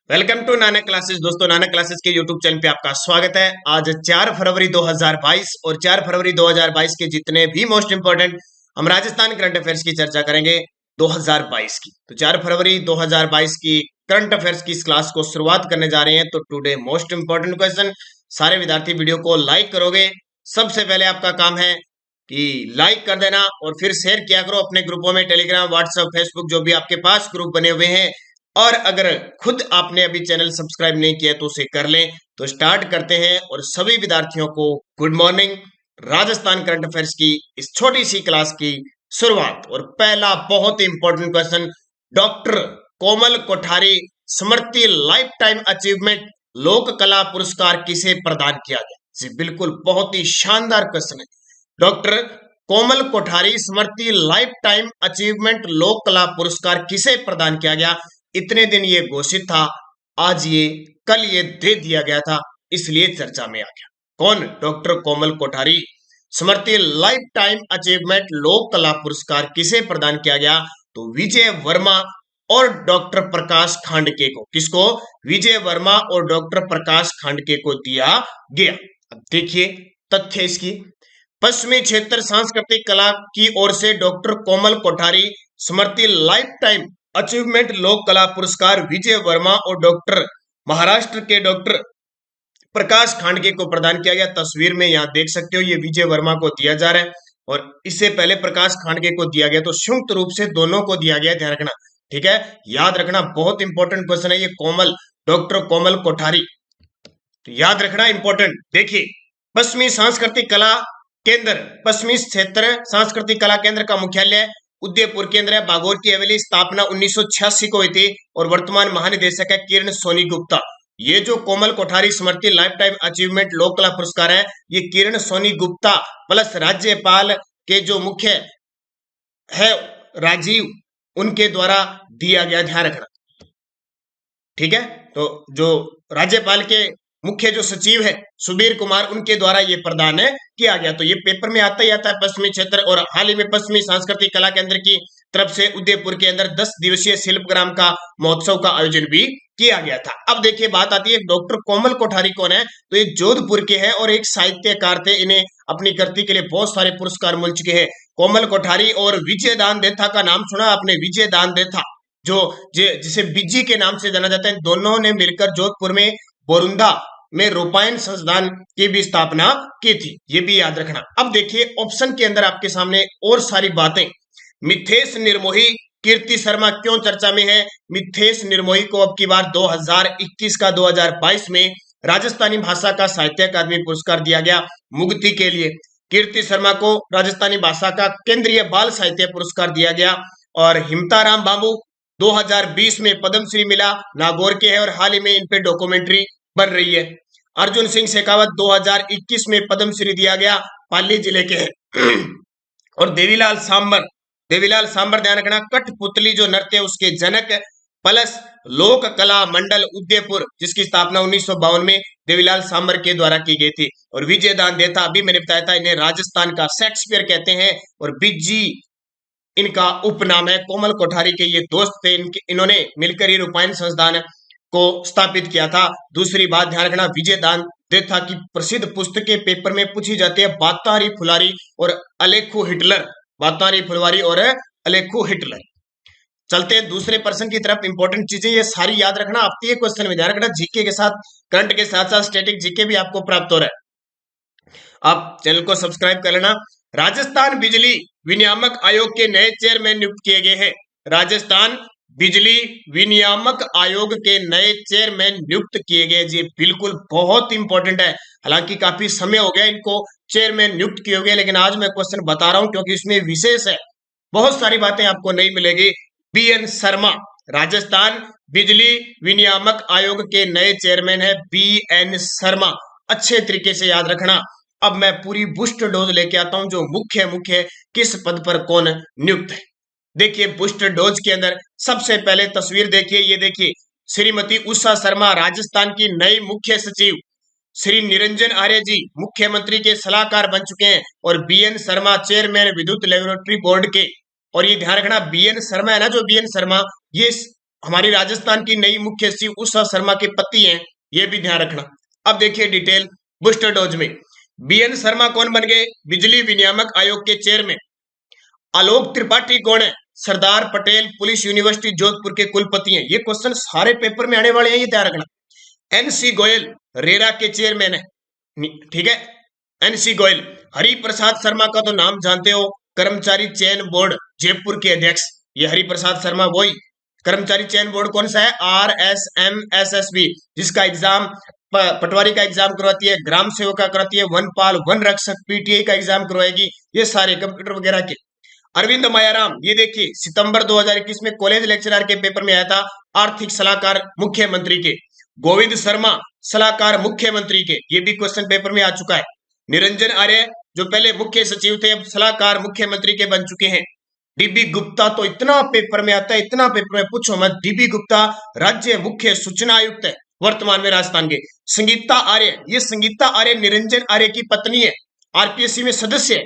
Welcome to Nanak classes. दोस्तों, Nanak classes के YouTube channel पे आपका स्वागत है। आज 4 फरवरी 2022 और 4 फरवरी 2022 के जितने भी मोस्ट इंपोर्टेंट हम राजस्थान करंट अफेयर्स की चर्चा करेंगे 2022 की। तो 4 फरवरी 2022 की करंट अफेयर्स की इस क्लास को शुरुआत करने जा रहे हैं। तो टुडे मोस्ट इंपोर्टेंट क्वेश्चन, सारे विद्यार्थी वीडियो को लाइक करोगे। सबसे पहले आपका काम है कि लाइक कर देना और फिर शेयर किया करो अपने ग्रुपों में, टेलीग्राम, व्हाट्सएप, फेसबुक, जो भी आपके पास ग्रुप बने हुए हैं। और अगर खुद आपने अभी चैनल सब्सक्राइब नहीं किया तो उसे कर लें। तो स्टार्ट करते हैं और सभी विद्यार्थियों को good morning. Rajasthan current affairs की इस छोटी सी क्लास की शुरुआत और पहला बहुत ही इंपॉर्टेंट क्वेश्चन, डॉक्टर कोमल कोठारी स्मृति लाइफ टाइम अचीवमेंट लोक कला पुरस्कार किसे प्रदान किया गया? जी बिल्कुल, बहुत ही शानदार क्वेश्चन है। डॉक्टर कोमल कोठारी स्मृति लाइफ टाइम अचीवमेंट लोक कला पुरस्कार किसे प्रदान किया गया? इतने दिन ये घोषित था, आज ये कल ये दे दिया गया था, इसलिए चर्चा में आ गया। कौन? डॉक्टर कोमल कोठारी स्मृति लाइफ टाइम अचीवमेंट लोक कला पुरस्कार किसे प्रदान किया गया? तो विजय वर्मा और डॉक्टर प्रकाश खांडके को। किसको? विजय वर्मा और डॉक्टर प्रकाश खांडके को दिया गया। अब देखिए तथ्य इसकी, पश्चिमी क्षेत्र सांस्कृतिक कला की ओर से डॉक्टर कोमल कोठारी स्मृति लाइफ टाइम अचीवमेंट लोक कला पुरस्कार विजय वर्मा और डॉक्टर महाराष्ट्र के डॉक्टर प्रकाश खांडके को प्रदान किया गया। तस्वीर में यहां देख सकते हो, ये विजय वर्मा को दिया जा रहा है और इससे पहले प्रकाश खांडके को दिया गया। तो संयुक्त रूप से दोनों को दिया गया, ध्यान रखना, ठीक है, याद रखना। बहुत इंपॉर्टेंट क्वेश्चन है ये, कोमल, डॉक्टर कोमल कोठारी, तो याद रखना, इंपॉर्टेंट। देखिए, पश्चिमी सांस्कृतिक कला केंद्र, पश्चिमी क्षेत्र सांस्कृतिक कला केंद्र का मुख्यालय उदयपुर केंद्र है। बागोर की हवेली, स्थापना 1986 को हुई थी और वर्तमान महानिदेशक है किरण सोनी गुप्ता। ये जो कोमल कोठारी स्मृति लाइफ टाइम अचीवमेंट लोक कला पुरस्कार है, ये किरण सोनी गुप्ता प्लस राज्यपाल के जो मुख्य है राजीव, उनके द्वारा दिया गया, ध्यान रखना, ठीक है। तो जो राज्यपाल के मुख्य जो सचिव है सुबीर कुमार, उनके द्वारा ये प्रदान किया गया। तो ये पेपर में आता ही आता है, पश्चिमी क्षेत्र। और हाल ही में पश्चिमी सांस्कृतिक कला केंद्र की तरफ से उदयपुर के अंदर 10 दिवसीय शिल्पग्राम का महोत्सव का आयोजन भी किया गया था। अब देखिए बात आती है, डॉक्टर कोमल कोठारी कौन है? तो ये जोधपुर के हैं और एक साहित्यकार थे। इन्हें अपनी कृति के लिए बहुत सारे पुरस्कार मिल चुके हैं। कोमल कोठारी और विजय दान देथा का नाम सुना आपने? विजय दान देथा, जो जिसे बिज्जी के नाम से जाना जाता है, दोनों ने मिलकर जोधपुर में बोरुंदा में रूपायन संस्थान की भी स्थापना की थी, ये भी याद रखना। अब देखिए ऑप्शन के अंदर आपके सामने और सारी बातें। मिथेश निर्मोही, कीर्ति शर्मा क्यों चर्चा में है? मिथेश निर्मोही को अब की बार 2021 का 2022 में राजस्थानी भाषा का साहित्य अकादमी पुरस्कार दिया गया मुक्ति के लिए। कीर्ति शर्मा को राजस्थानी भाषा का केंद्रीय बाल साहित्य पुरस्कार दिया गया। और हिमताराम बाबू 2020 में पद्मश्री मिला, नागौर के हैं और हाल ही में इन पे डॉक्यूमेंट्री बन रही है। अर्जुन सिंह शेखावत 2021 में पद्मश्री दिया गया, पाली जिले के हैं। और देवीलाल सांबर ध्यान रखना, कठपुतली जो नृत्य है उसके जनक, प्लस लोक कला मंडल उदयपुर जिसकी स्थापना 1952 में देवीलाल सांबर के द्वारा की गई थी। और विजय दान देथा, अभी मैंने बताया था, इन्हें राजस्थान का शेक्सपियर कहते हैं और बिज्जी इनका उपनाम है। कोमल कोठारी के ये दोस्त थे, इन्होंने मिलकर ये रूपायन संस्थान को स्थापित किया था। दूसरी बात ध्यान रखना, विजय दान देथा की प्रसिद्ध पुस्तकें पेपर में पूछी जाती है, बातारी फुलारी और अलेखू हिटलर। बातारी फुलवारी और अलेखू हिटलर। चलते हैं दूसरे पर्सन की तरफ। इंपॉर्टेंट चीजें ये सारी याद रखना, आपके ये क्वेश्चन में ध्यान रखना। जीके के साथ, करंट के साथ साथ स्टैटिक जीके भी आपको प्राप्त हो रहा है। आप चैनल को सब्सक्राइब कर लेना। राजस्थान बिजली विनियामक आयोग के नए चेयरमैन नियुक्त किए गए हैं। राजस्थान बिजली विनियामक आयोग के नए चेयरमैन नियुक्त किए गए जी, बिल्कुल बहुत इंपॉर्टेंट है। हालांकि काफी समय हो गया इनको चेयरमैन नियुक्त किए गए, लेकिन आज मैं क्वेश्चन बता रहा हूं क्योंकि इसमें विशेष है, बहुत सारी बातें आपको नहीं मिलेगी। बीएन शर्मा राजस्थान बिजली विनियामक आयोग के नए चेयरमैन है, बीएन शर्मा। अच्छे तरीके से याद रखना। अब मैं पूरी बूस्टर डोज लेके आता हूं, जो मुख्य किस पद पर कौन नियुक्त है। देखिए बूस्टर डोज के अंदर सबसे पहले तस्वीर देखिए, ये देखिए श्रीमती उषा शर्मा राजस्थान की नई मुख्य सचिव। श्री निरंजन आर्य जी मुख्यमंत्री के सलाहकार बन चुके हैं और बीएन शर्मा चेयरमैन विद्युत लेबोरेटरी बोर्ड के। और ये ध्यान रखना, बीएन शर्मा है ना, जो बीएन शर्मा, ये हमारी राजस्थान की नई मुख्य सचिव उषा शर्मा के पति हैं, ये भी ध्यान रखना। अब देखिए डिटेल बूस्टर डोज में बीएन शर्मा कौन बन गए बिजली विनियामक आयोग के चेयरमैन। आलोक त्रिपाठी कौन है सरदार पटेल पुलिस यूनिवर्सिटी जोधपुर के कुलपति हैं। ये क्वेश्चन सारे पेपर में आने वाले हैं, ये ध्यान रखना। एनसी गोयल रेरा के चेयरमैन है, ठीक है। एनसी गोयल। हरि प्रसाद शर्मा का तो नाम जानते हो, कर्मचारी चयन बोर्ड जयपुर के अध्यक्ष। ये हरि प्रसाद शर्मा वही कर्मचारी चयन बोर्ड कौन सा है RSMSSB, जिसका एग्जाम पटवारी का एग्जाम करवाती है, ग्राम सेवक का करवाती है, वनपाल वन रक्षक PTI का एग्जाम करवाएगी, ये सारे कंप्यूटर वगैरह के। अरविंद मायाराम, ये देखिए सितंबर 2021 में कॉलेज लेक्चरर के पेपर में आया था, आर्थिक सलाहकार मुख्यमंत्री के। गोविंद शर्मा सलाहकार मुख्यमंत्री के, ये भी क्वेश्चन पेपर में आ चुका है। निरंजन आर्य जो पहले मुख्य सचिव थे अब सलाहकार मुख्यमंत्री के बन चुके हैं। डीबी गुप्ता तो इतना पेपर में आता है, इतना पेपर में पूछो मत। डीबी गुप्ता राज्य मुख्य सूचना आयुक्त है वर्तमान में राजस्थान के। संगीता आर्य, ये संगीता आर्य निरंजन आर्य की पत्नी है, RPSC में सदस्य है।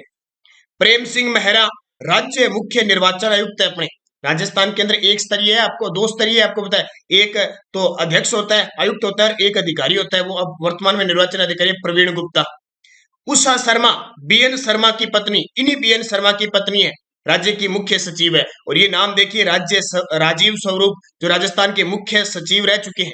प्रेम सिंह मेहरा राज्य मुख्य निर्वाचन आयुक्त है अपने राजस्थान के अंदर। एक स्तरीय है, आपको दो स्तरीय है, आपको पता है। एक तो अध्यक्ष होता है, आयुक्त होता है, एक अधिकारी होता है, वो अब वर्तमान में निर्वाचन अधिकारी प्रवीण गुप्ता। उषा शर्मा बीएन शर्मा की पत्नी, इन्हीं बीएन शर्मा की पत्नी है, राज्य की मुख्य सचिव है। और ये नाम देखिए राजीव स्वरूप जो राजस्थान के मुख्य सचिव रह चुके हैं।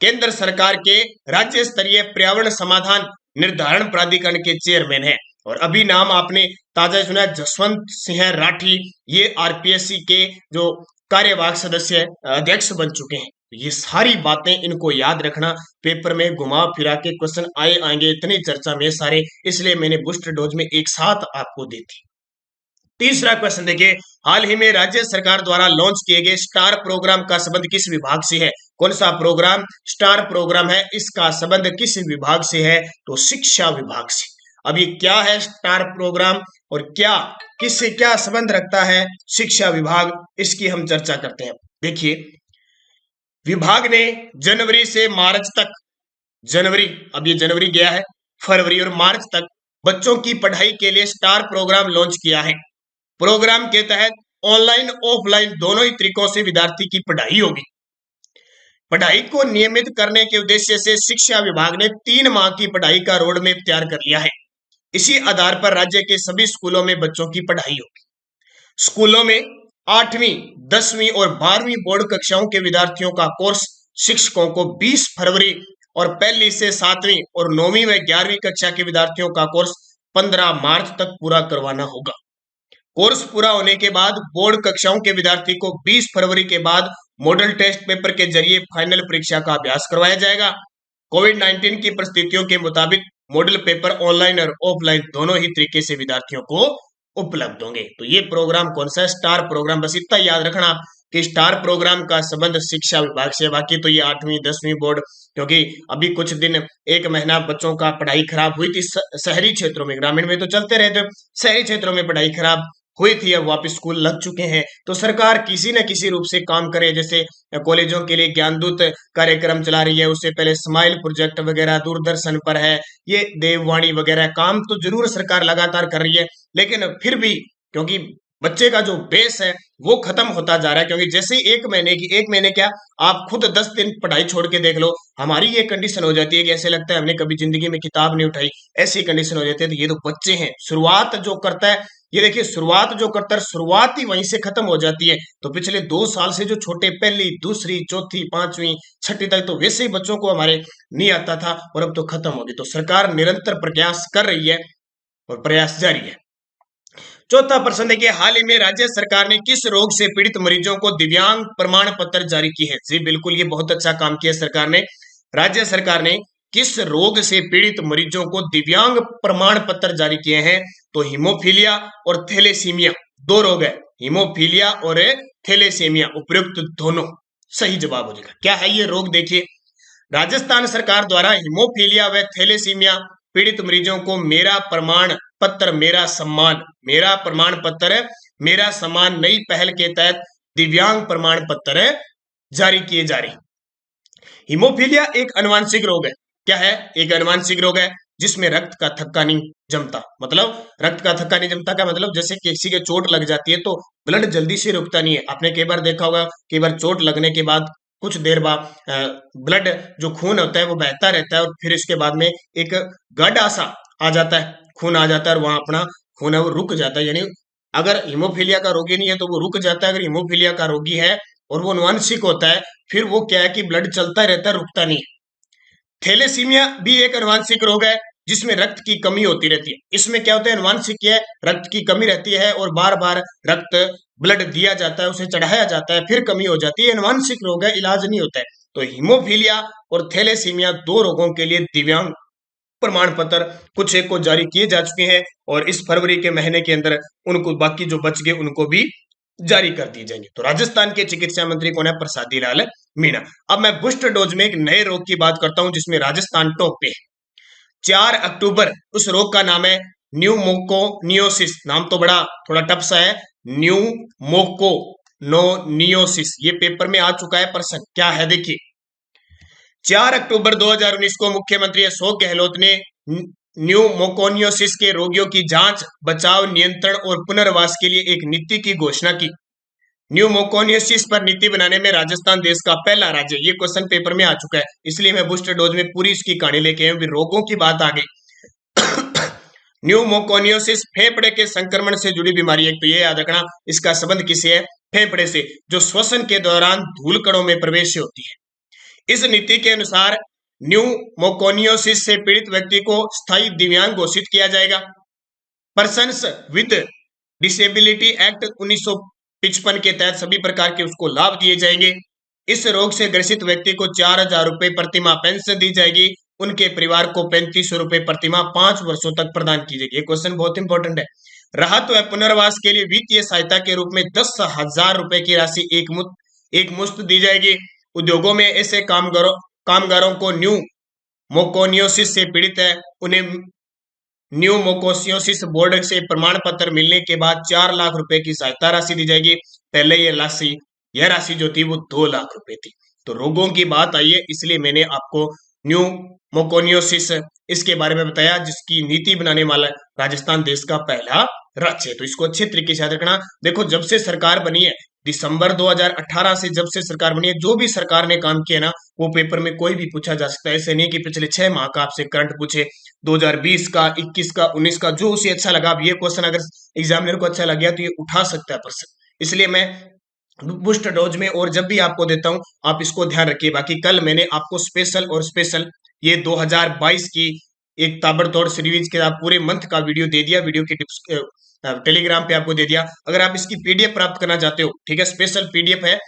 केंद्र सरकार के राज्य स्तरीय पर्यावरण समाधान निर्धारण प्राधिकरण के चेयरमैन है। और अभी नाम आपने ताजा सुना जसवंत सिंह राठी, ये RPSC के जो कार्यवाहक सदस्य अध्यक्ष बन चुके हैं। ये सारी बातें इनको याद रखना, पेपर में घुमा फिरा के क्वेश्चन आएंगे, इतनी चर्चा में सारे, इसलिए मैंने बूस्टर डोज में एक साथ आपको दी थी। तीसरा क्वेश्चन देखिए, हाल ही में राज्य सरकार द्वारा लॉन्च किए गए स्टार प्रोग्राम का संबंध किस विभाग से है। कौन सा प्रोग्राम स्टार प्रोग्राम है, इसका संबंध किस विभाग से है, तो शिक्षा विभाग से। अब ये क्या है स्टार प्रोग्राम और क्या किससे क्या संबंध रखता है, शिक्षा विभाग, इसकी हम चर्चा करते हैं। देखिए विभाग ने जनवरी से मार्च तक, जनवरी अब ये जनवरी गया है, फरवरी और मार्च तक बच्चों की पढ़ाई के लिए स्टार प्रोग्राम लॉन्च किया है। प्रोग्राम के तहत ऑनलाइन ऑफलाइन दोनों ही तरीकों से विद्यार्थी की पढ़ाई होगी। पढ़ाई को नियमित करने के उद्देश्य से शिक्षा विभाग ने 3 माह की पढ़ाई का रोड मैप तैयार कर लिया है। इसी आधार पर राज्य के सभी स्कूलों में बच्चों की पढ़ाई होगी। स्कूलों में 8वीं, 10वीं और 12वीं बोर्ड कक्षाओं के विद्यार्थियों का कोर्स शिक्षकों को 20 फरवरी और पहली से 7वीं और 9वीं व 11वीं कक्षा के विद्यार्थियों का कोर्स 15 मार्च तक पूरा करवाना होगा। कोर्स पूरा होने के बाद बोर्ड कक्षाओं के विद्यार्थी को 20 फरवरी के बाद मॉडल टेस्ट पेपर के जरिए फाइनल परीक्षा का अभ्यास करवाया जाएगा। कोविड-19 की परिस्थितियों के मुताबिक मॉडल पेपर ऑनलाइन और ऑफलाइन दोनों ही तरीके से विद्यार्थियों को उपलब्ध होंगे। तो ये प्रोग्राम कौन सा है, स्टार प्रोग्राम। बस इतना याद रखना कि स्टार प्रोग्राम का संबंध शिक्षा विभाग से। बाकी तो ये 8वीं 10वीं बोर्ड, क्योंकि अभी कुछ दिन 1 महीना बच्चों का पढ़ाई खराब हुई थी शहरी क्षेत्रों में, ग्रामीण में तो चलते रहे थे, शहरी क्षेत्रों में पढ़ाई खराब हुई थी, अब वापस स्कूल लग चुके हैं। तो सरकार किसी न किसी रूप से काम करे, जैसे कॉलेजों के लिए ज्ञानदूत कार्यक्रम चला रही है, उससे पहले स्माइल प्रोजेक्ट वगैरह दूरदर्शन पर है, ये देववाणी वगैरह काम तो जरूर सरकार लगातार कर रही है। लेकिन फिर भी क्योंकि बच्चे का जो बेस है वो खत्म होता जा रहा है, क्योंकि जैसे 1 महीने क्या आप खुद 10 दिन पढ़ाई छोड़ के देख लो, हमारी ये कंडीशन हो जाती है कि ऐसे लगता है हमने कभी जिंदगी में किताब नहीं उठाई, ऐसी कंडीशन हो जाती है। तो ये तो बच्चे हैं, शुरुआत जो करता है, ये देखिए शुरुआत जो करता है शुरुआत ही वहीं से खत्म हो जाती है। तो पिछले 2 साल से जो छोटे पहली, दूसरी, चौथी, 5वीं, 6वीं तक तो वैसे ही बच्चों को हमारे नहीं आता था, और अब तो खत्म होगी। तो सरकार निरंतर प्रयास कर रही है और प्रयास जारी है। चौथा प्रश्न देखिए, हाल ही में राज्य सरकार ने किस रोग से पीड़ित मरीजों को दिव्यांग प्रमाण पत्र जारी की है। जी बिल्कुल, ये बहुत अच्छा काम किया सरकार ने। राज्य सरकार ने किस रोग से पीड़ित मरीजों को दिव्यांग प्रमाण पत्र जारी किए हैं, तो हीमोफीलिया और थैलेसीमिया 2 रोग है, हीमोफीलिया और थैलेसीमिया, उपयुक्त दोनों सही जवाब हो जाएगा। क्या है ये रोग, देखिए राजस्थान सरकार द्वारा हीमोफीलिया व थैलेसीमिया पीड़ित मरीजों को मेरा प्रमाण पत्र मेरा सम्मान, मेरा प्रमाण पत्र मेरा सम्मान नई पहल के तहत दिव्यांग प्रमाण पत्र जारी किए जा रहे हैं। हीमोफीलिया एक अनुवांशिक रोग है। क्या है, एक अनुवांशिक रोग है। जिसमें रक्त का थक्का नहीं जमता। मतलब रक्त का थक्का नहीं जमता का मतलब जैसे किसी के चोट लग जाती है तो ब्लड जल्दी से रुकता नहीं है। आपने कई बार देखा होगा, कई बार चोट लगने के बाद कुछ देर बाद ब्लड जो खून होता है वो बहता रहता है और फिर इसके बाद में एक गड्ढा सा आ जाता है, खून आ जाता है और वहां अपना खून है वो रुक जाता है। यानी अगर हीमोफीलिया का रोगी नहीं है तो वो रुक जाता है, अगर हीमोफीलिया का रोगी है और वो अनुवांशिक होता है फिर वो क्या है कि ब्लड चलता रहता है, रुकता नहीं है। थैलेसीमिया भी एक अनुवांशिक रोग है जिसमें रक्त की कमी होती रहती है। इसमें क्या होता है, अनुवांशिक है, रक्त की कमी रहती है और बार बार रक्त ब्लड दिया जाता है, उसे चढ़ाया जाता है, फिर कमी हो जाती है। अनुवांशिक रोग है, इलाज नहीं होता है। तो हीमोफीलिया और थैलेसीमिया दो रोगों के लिए दिव्यांग प्रमाण पत्र कुछ एक को जारी किए जा चुके हैं और इस फरवरी के महीने के अंदर उनको बाकी जो बच गए उनको भी जारी कर दिए जाएंगे। तो राजस्थान के चिकित्सा मंत्री कौन है, प्रसादी लाल मीणा। अब मैं बूस्टर डोज में एक नए रोग की बात करता हूं जिसमें राजस्थान टॉप पे है। 4 अक्टूबर उस रोग का नाम है न्यूमोकोनियोसिस। नाम तो बड़ा थोड़ा टफ सा है, न्यूमोकोनियोसिस। ये पेपर में आ चुका है प्रश्न, क्या है देखिए। 4 अक्टूबर 2019 को मुख्यमंत्री अशोक गहलोत ने न्यूमोकोनियोसिस के रोगियों की जांच, बचाव, नियंत्रण और पुनर्वास के लिए एक नीति की घोषणा की। न्यूमोकोनियोसिस पर नीति बनाने में राजस्थान देश का पहला राज्य। ये क्वेश्चन पेपर में आ चुका है, इसलिए मैं बूस्टर डोज में पूरी इसकी कहानी लेके आया हूं। रोगों की बात आ गई। न्यूमोकोनियोसिस फेफड़े के संक्रमण से जुड़ी बीमारी है। तो ये याद रखना, इसका संबंध किसे है, फेफड़े से, जो श्वसन के दौरान धूल कणों में प्रवेश होती है। इस नीति के अनुसार न्यूमोकोनियोसिस से पीड़ित व्यक्ति को स्थायी दिव्यांग घोषित किया जाएगा। पर्सन्स विद डिसेबिलिटी एक्ट 1955 के तहत सभी प्रकार के उसको लाभ दिए जाएंगे। इस रोग से ग्रसित व्यक्ति को 4,000 रुपए प्रतिमाह पेंशन दी जाएगी। उनके परिवार को 3500 रुपए प्रतिमाह 5 वर्षों तक प्रदान की जाएगी। ये क्वेश्चन बहुत इंपॉर्टेंट है। राहत व पुनर्वास के लिए वित्तीय सहायता के रूप में 10,000 रुपए की राशि एक मुश्त दी जाएगी। उद्योगों में ऐसे कामगारों को न्यूमोकोनियोसिस से पीड़ित है, उन्हें न्यूमोकोनियोसिस बोर्ड से प्रमाण पत्र मिलने के बाद 4 लाख रुपए की सहायता राशि दी जाएगी। पहले यह राशि जो थी वो 2 लाख रुपए थी। तो रोगों की बात आई है, इसलिए मैंने आपको न्यूमोकोनियोसिस इसके बारे में बताया, जिसकी नीति बनाने वाला राजस्थान देश का पहला राज्य है। तो इसको अच्छे तरीके से याद रखना। देखो, जब से सरकार बनी है, दिसंबर 2018 से जब से सरकार बनी है, जो भी सरकार ने काम किया ना, वो पेपर में कोई भी पूछा जा सकता है। ऐसे नहीं कि पिछले 6 माह का आपसे करंट पूछे, 2020 का, 21 का, 19 का, जो उसे अच्छा लगा। अब ये क्वेश्चन अगर एग्जामिनर को अच्छा लग गया तो ये उठा सकता है प्रश्न। इसलिए मैं बूस्टर डोज में और जब भी आपको देता हूं, आप इसको ध्यान रखिए। बाकी कल मैंने आपको स्पेशल ये 2022 की एक ताबड़तोड़ सीरीज के आप पूरे मंथ का वीडियो दे दिया, वीडियो की टिप्स टेलीग्राम पे आपको दे दिया। अगर आप इसकी पीडीएफ प्राप्त करना चाहते हो, ठीक है, स्पेशल पीडीएफ है,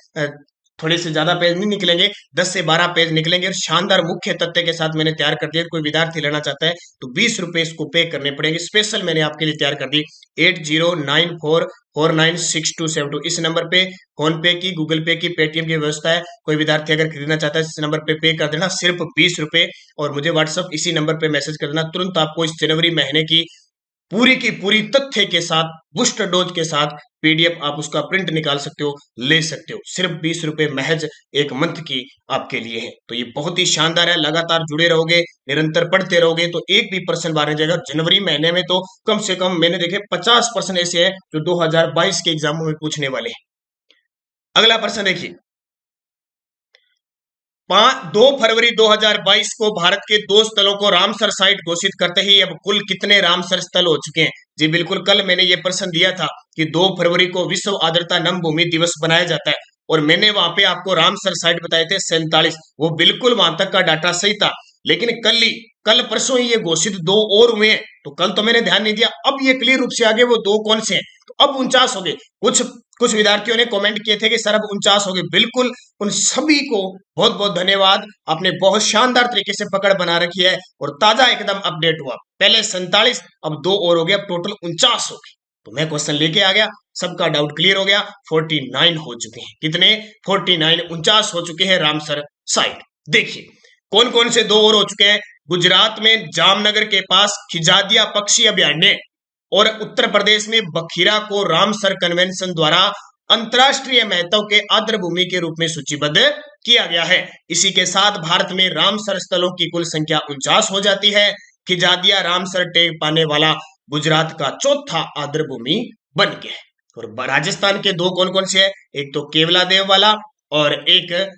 थोड़े से ज्यादा पेज नहीं निकलेंगे, 10 से 12 पेज निकलेंगे और शानदार मुख्य तथ्य के साथ मैंने तैयार कर दिया। कोई विद्यार्थी लेना चाहता है तो 20 रुपए इसको पे करने पड़ेंगे। स्पेशल मैंने आपके लिए तैयार कर दी। 8094496272 इस नंबर पे फोन पे की, गूगल पे की, पेटीएम की व्यवस्था है। कोई विद्यार्थी अगर खरीदना चाहता है इस नंबर पे कर देना, सिर्फ 20 रुपए, और मुझे व्हाट्सअप इसी नंबर पे मैसेज कर देना। तुरंत आपको इस जनवरी महीने की पूरी तथ्य के साथ, बूस्टर डोज के साथ पीडीएफ आप उसका प्रिंट निकाल सकते हो, ले सकते हो। सिर्फ 20 रुपए महज एक मंथ की आपके लिए है। तो ये बहुत ही शानदार है। लगातार जुड़े रहोगे, निरंतर पढ़ते रहोगे तो एक भी पर्सन बाहर नहीं जाएगा। जनवरी महीने में तो कम से कम मैंने देखे 50% ऐसे हैं जो 2022 के एग्जामों में पूछने वाले हैं। अगला प्रश्न देखिए, 2 फरवरी 2022 को भारत के 2 स्थलों को रामसर साइट घोषित करते ही अब कुल कितने रामसर स्थल हो चुके हैं? जी बिल्कुल, कल मैंने ये प्रश्न दिया था कि 2 फरवरी को विश्व आर्द्रता नम भूमि दिवस मनाया जाता है और मैंने वहां पे आपको रामसर साइट बताए थे 47। वो बिल्कुल वहां तक का डाटा सही था, लेकिन कल परसों ही ये घोषित 2 और हुए हैं। तो कल तो मैंने ध्यान नहीं दिया, अब ये क्लियर रूप से आगे वो 2 कौन से हैं। तो अब 49 हो गए। कुछ विद्यार्थियों ने कमेंट किए थे कि सर अब 49 हो गए। बिल्कुल, उन सभी को बहुत बहुत धन्यवाद। आपने बहुत शानदार तरीके से पकड़ बना रखी है और ताजा एकदम अपडेट हुआ। पहले 47, अब 2 और हो गया, अब टोटल 49 हो गए। तो मैं क्वेश्चन लेके आ गया, सबका डाउट क्लियर हो गया। 49 हो चुके हैं। कितने? 49, 49 हो चुके हैं रामसर साइट। देखिए कौन कौन से 2 और हो चुके हैं। गुजरात में जामनगर के पास खिजादिया पक्षी अभयारण्य और उत्तर प्रदेश में बखीरा को रामसर कन्वेंशन द्वारा अंतरराष्ट्रीय महत्व के आर्द्र भूमि के रूप में सूचीबद्ध किया गया है। इसी के साथ भारत में रामसर स्थलों की कुल संख्या 49 हो जाती है। खिजादिया रामसर टेक पाने वाला गुजरात का चौथा आर्द्रभूमि बन गया है। और राजस्थान के दो कौन कौन से है, एक तो केवलादेव वाला और एक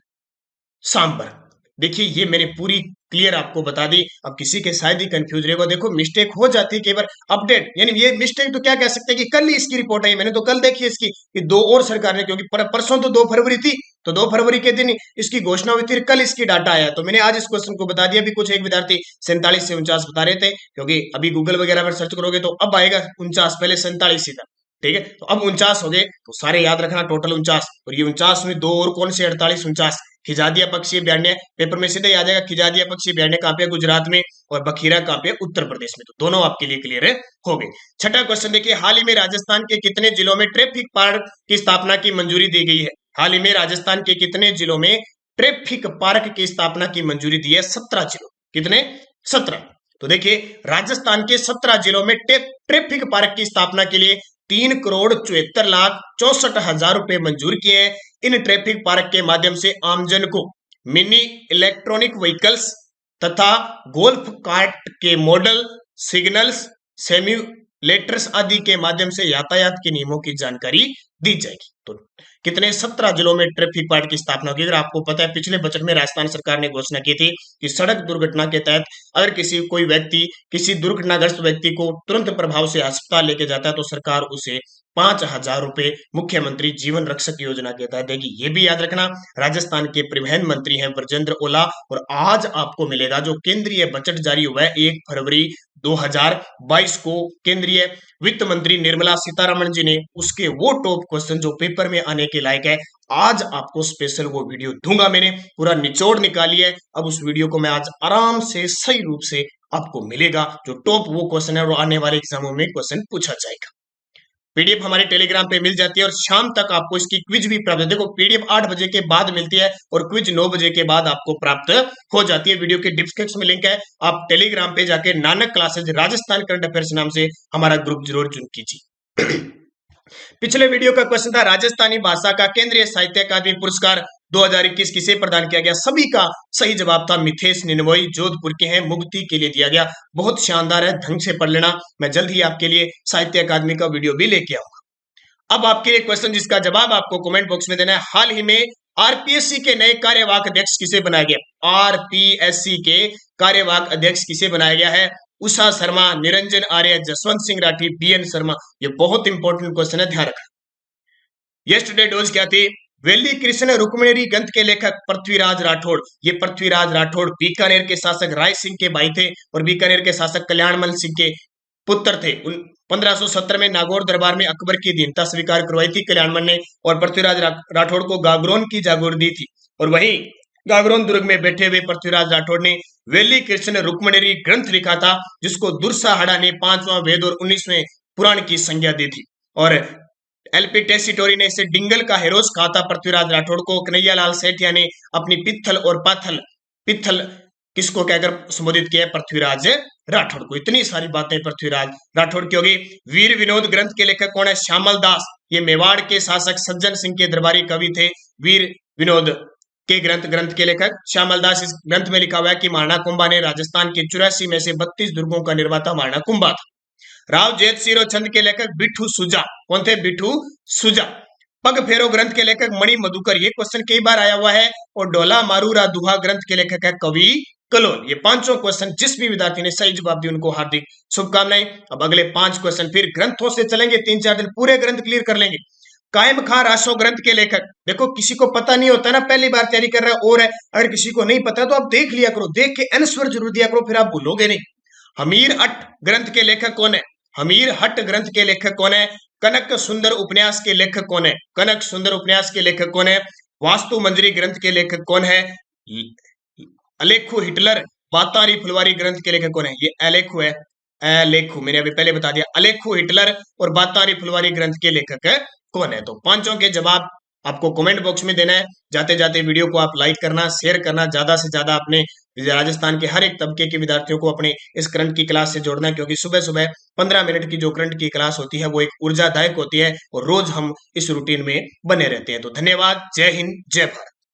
सांबर। देखिए ये मैंने पूरी क्लियर आपको बता दी। अब किसी के शायद ही कंफ्यूज रहेगा, देखो मिस्टेक हो जाती है कई बार अपडेट, यानी ये मिस्टेक तो क्या कह सकते हैं कि कल ही इसकी रिपोर्ट आई, मैंने तो कल देखी इसकी कि दो और सरकार ने, क्योंकि परसों तो 2 फरवरी थी, तो 2 फरवरी के दिन इसकी घोषणा हुई थी, कल इसकी डाटा आया, तो मैंने आज इस क्वेश्चन को बता दिया। भी कुछ एक विद्यार्थी 47 से 49 बता रहे थे, क्योंकि अभी गूगल वगैरह पर सर्च करोगे तो अब आएगा 49, पहले 47 ही था, ठीक है। तो अब 49 हो गए, तो सारे याद रखना टोटल 49, और ये 49 में दो और कौन से 48 49, खिजादिया पक्षी अभ्यारण्य पेपर में सीधे आ जाएगा, खिजादिया पक्षी अभ्यारण्य कहाँ पे, गुजरात में, और बखीरा कहाँ पे, उत्तर प्रदेश में। तो दोनों आपके लिए क्लियर हो गए। छठा क्वेश्चन देखिए, हाल ही में राजस्थान के कितने जिलों में ट्रैफिक पार्क की स्थापना की मंजूरी दी गई है। हाल ही में राजस्थान के कितने जिलों में ट्रैफिक पार्क की स्थापना की मंजूरी दी है, 17 जिलों, कितने, 17। तो देखिए राजस्थान के 17 जिलों में ट्रैफिक पार्क की स्थापना के लिए 3,74,64,000 रुपए मंजूर किए हैं। इन ट्रैफिक पार्क के माध्यम से आमजन को मिनी इलेक्ट्रॉनिक व्हीकल्स तथा गोल्फ कार्ट के मॉडल, सिग्नल्स, सिम्युलेटर्स आदि के माध्यम से यातायात के नियमों की जानकारी दी जाएगी। तो कितने, 17 जिलों में ट्रैफिक पार्क की स्थापना होगी। अगर आपको पता है पिछले बजट में राजस्थान सरकार ने घोषणा की थी कि सड़क दुर्घटना के तहत अगर कोई व्यक्ति किसी दुर्घटनाग्रस्त व्यक्ति को तुरंत प्रभाव से अस्पताल लेके जाता है तो सरकार उसे 5,000 रुपए मुख्यमंत्री जीवन रक्षक योजना के तहत देगी। ये भी याद रखना। राजस्थान के परिवहन मंत्री हैं ब्रजेंद्र ओला, और आज आपको मिलेगा जो केंद्रीय बजट जारी हुआ है 1 फरवरी 2022 को केंद्रीय वित्त मंत्री निर्मला सीतारमण जी ने, उसके वो टॉप क्वेश्चन जो पेपर में आने के लायक है, आज आपको स्पेशल वो वीडियो दूंगा। मैंने पूरा निचोड़ निकाली है, अब उस वीडियो को मैं आज आराम से सही रूप से आपको मिलेगा, जो टॉप वो क्वेश्चन है, वो आने वाले एग्जामों में क्वेश्चन पूछा जाएगा। पीडीएफ हमारे टेलीग्राम पे मिल जाती है, और शाम तक आपको इसकी क्विज भी प्राप्त है। देखो पीडीएफ 8 बजे के बाद मिलती है और क्विज 9 बजे के बाद आपको प्राप्त हो जाती है। वीडियो के डिस्क्रिप्शन में लिंक है, आप टेलीग्राम पे जाके Nanak classes Rajasthan current affairs नाम से हमारा ग्रुप जरूर ज्वाइन कीजिए। पिछले वीडियो का क्वेश्चन था राजस्थानी भाषा का केंद्रीय साहित्य अकादमी पुरस्कार 2021 किसे प्रदान किया गया। सभी का सही जवाब था मिथेश निनमोई, जोधपुर के हैं, मुक्ति के लिए दिया गया। बहुत शानदार है, ढंग से पढ़ लेना। मैं जल्द ही आपके लिए साहित्य अकादमी का वीडियो भी लेके आऊंगा। अब आपके लिए क्वेश्चन जिसका जवाब आपको कमेंट बॉक्स में देना है। हाल ही में आरपीएससी के नए कार्यवाहक अध्यक्ष किसे बनाया गया। आरपीएससी के कार्यवाहक अध्यक्ष किसे बनाया गया है। उषा शर्मा, निरंजन आर्य, जसवंत सिंह राठी, बीएन शर्मा। ये बहुत इंपॉर्टेंट क्वेश्चन है, ध्यान रखना। यस्टरडे डोज क्या थी। वेली कृष्ण रुक्मिणी ग्रंथ के लेखक पृथ्वीराज राठौड़। ये पृथ्वीराज राठौड़ बीकानेर के शासक राय सिंह के भाई थे और बीकानेर के शासक कल्याणमल सिंह के पुत्र थे। 1570 में नागौर दरबार में अकबर की अधीनता स्वीकार करवाई थी कल्याणमल ने, और पृथ्वीराज राठौड़ को गागरोन की जागीर दी थी। और वहीं गागरोन दुर्ग में बैठे हुए पृथ्वीराज राठौड़ ने वेली कृष्ण रुक्मिणी ग्रंथ लिखा था, जिसको दुर्साहड़ा ने 5वां वेद और 19वें पुराण की संज्ञा दी थी। और एलपी टेसिटोरी ने इसे डिंगल का हेरोज कहा था पृथ्वीराज राठौड़ को। कन्हैयालाल सेठिया ने अपनी पित्थल और पाथल, पित्थल किसको कहकर संबोधित किया, पृथ्वीराज राठौड़ को। इतनी सारी बातें पृथ्वीराज राठौड़ की होगी। वीर विनोद ग्रंथ के लेखक कौन है। श्यामल दास। ये मेवाड़ के शासक सज्जन सिंह के दरबारी कवि थे। वीर विनोद के ग्रंथ के लेखक श्यामल दास। इस ग्रंथ में लिखा हुआ है कि महाराणा कुंभा ने राजस्थान के 84 में से 32 दुर्गों का निर्माता महाराणा कुंभा था। राव जेत सिरो छंद के लेखक बिठू सुजा। कौन थे, बिठू सुजा। पग फेरो ग्रंथ के लेखक मणि मधुकर। ये क्वेश्चन कई बार आया हुआ है। और डोला मारूरा दुहा ग्रंथ के लेखक है कवि कलोन। ये पांचों क्वेश्चन जिस भी विद्यार्थी ने सही जवाब दिया उनको हार्दिक शुभकामनाएं। अब अगले 5 क्वेश्चन फिर ग्रंथों से चलेंगे, 3-4 दिन पूरे ग्रंथ क्लियर कर लेंगे। कायम खां रासो ग्रंथ के लेखक। देखो किसी को पता नहीं होता ना, पहली बार तैयारी कर रहा है और है, अगर किसी को नहीं पता तो आप देख लिया करो, देख के आंसर जरूर दिया करो, फिर आप भूलोगे नहीं। हमीर हट ग्रंथ के लेखक कौन है। हमीर हट ग्रंथ के लेखक कौन है। कनक सुंदर उपन्यास के लेखक कौन है। कनक सुंदर उपन्यास के लेखक कौन है। वास्तु मंजरी ग्रंथ के लेखक कौन है। अलेखु हिटलर बातारी फुलवारी ग्रंथ के लेखक कौन है। ये अलेखु है, अलेखु मैंने अभी पहले बता दिया। अलेखु हिटलर और बातारी फुलवारी ग्रंथ के लेखक कौन है। तो पांचों के जवाब आपको कमेंट बॉक्स में देना है। जाते जाते वीडियो को आप लाइक करना, शेयर करना, ज्यादा से ज्यादा अपने राजस्थान के हर एक तबके के विद्यार्थियों को अपने इस करंट की क्लास से जोड़ना है, क्योंकि सुबह सुबह 15 मिनट की जो करंट की क्लास होती है वो एक ऊर्जादायक होती है और रोज हम इस रूटीन में बने रहते हैं। तो धन्यवाद। जय हिंद, जय भारत।